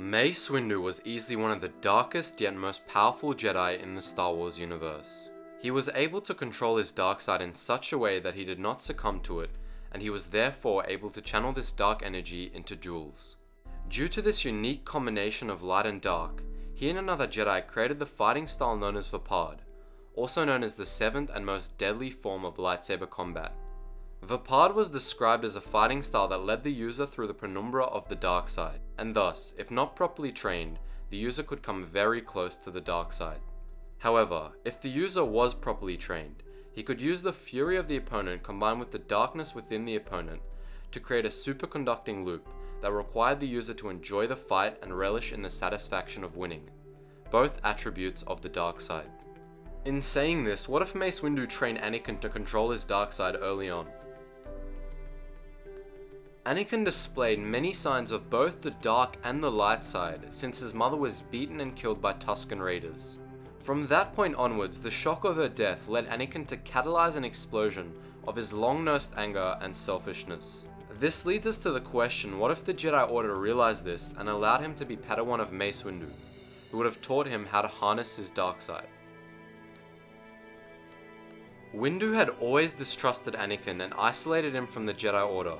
Mace Windu was easily one of the darkest yet most powerful Jedi in the Star Wars universe. He was able to control his dark side in such a way that he did not succumb to it, and he was therefore able to channel this dark energy into duels. Due to this unique combination of light and dark, he and another Jedi created the fighting style known as Vapad, also known as the seventh and most deadly form of lightsaber combat. Vapad was described as a fighting style that led the user through the penumbra of the dark side, and thus, if not properly trained, the user could come very close to the dark side. However, if the user was properly trained, he could use the fury of the opponent combined with the darkness within the opponent to create a superconducting loop that required the user to enjoy the fight and relish in the satisfaction of winning, both attributes of the dark side. In saying this, what if Mace Windu trained Anakin to control his dark side early on? Anakin displayed many signs of both the dark and the light side since his mother was beaten and killed by Tusken Raiders. From that point onwards, the shock of her death led Anakin to catalyze an explosion of his long-nursed anger and selfishness. This leads us to the question, what if the Jedi Order realized this and allowed him to be Padawan of Mace Windu, who would have taught him how to harness his dark side? Windu had always distrusted Anakin and isolated him from the Jedi Order,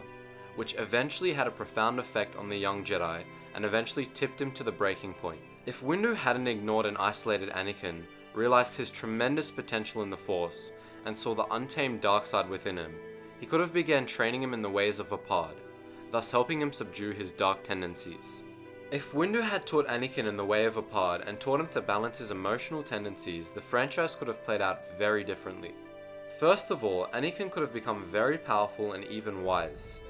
which eventually had a profound effect on the young Jedi and eventually tipped him to the breaking point. If Windu hadn't ignored and isolated Anakin, realized his tremendous potential in the Force, and saw the untamed dark side within him, he could have began training him in the ways of Vapad, thus helping him subdue his dark tendencies. If Windu had taught Anakin in the way of Vapad and taught him to balance his emotional tendencies, the franchise could have played out very differently. First of all, Anakin could have become very powerful and even wise.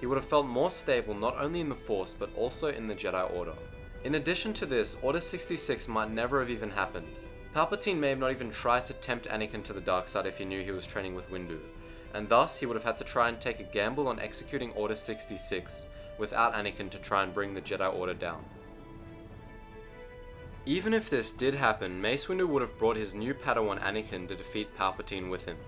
He would have felt more stable not only in the Force but also in the Jedi Order. In addition to this, Order 66 might never have even happened. Palpatine may have not even tried to tempt Anakin to the dark side if he knew he was training with Windu, and thus he would have had to try and take a gamble on executing Order 66 without Anakin to try and bring the Jedi Order down. Even if this did happen, Mace Windu would have brought his new Padawan Anakin to defeat Palpatine with him.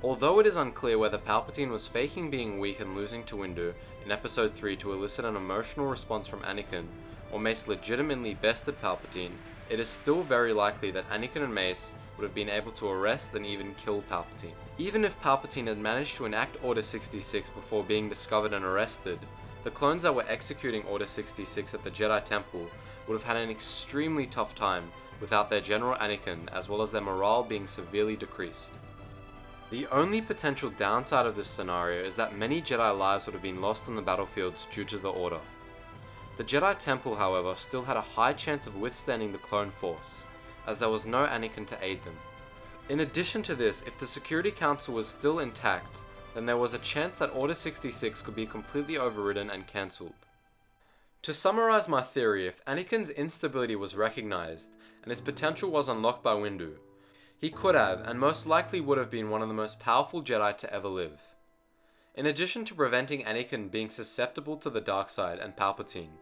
Although it is unclear whether Palpatine was faking being weak and losing to Windu in Episode 3 to elicit an emotional response from Anakin, or Mace legitimately bested Palpatine, it is still very likely that Anakin and Mace would have been able to arrest and even kill Palpatine. Even if Palpatine had managed to enact Order 66 before being discovered and arrested, the clones that were executing Order 66 at the Jedi Temple would have had an extremely tough time without their General Anakin, as well as their morale being severely decreased. The only potential downside of this scenario is that many Jedi lives would have been lost on the battlefields due to the Order. The Jedi Temple, however, still had a high chance of withstanding the Clone Force, as there was no Anakin to aid them. In addition to this, if the Security Council was still intact, then there was a chance that Order 66 could be completely overridden and cancelled. To summarize my theory, if Anakin's instability was recognized, and his potential was unlocked by Windu, he could have, and most likely would have been one of the most powerful Jedi to ever live. In addition to preventing Anakin being susceptible to the dark side and Palpatine,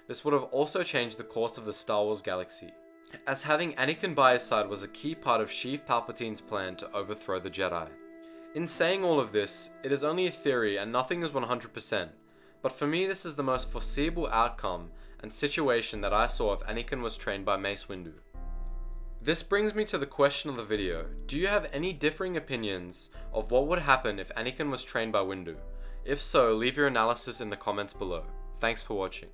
this would have also changed the course of the Star Wars galaxy, as having Anakin by his side was a key part of Sheev Palpatine's plan to overthrow the Jedi. In saying all of this, it is only a theory and nothing is 100%, but for me this is the most foreseeable outcome and situation that I saw if Anakin was trained by Mace Windu. This brings me to the question of the video. Do you have any differing opinions of what would happen if Anakin was trained by Windu? If so, leave your analysis in the comments below. Thanks for watching.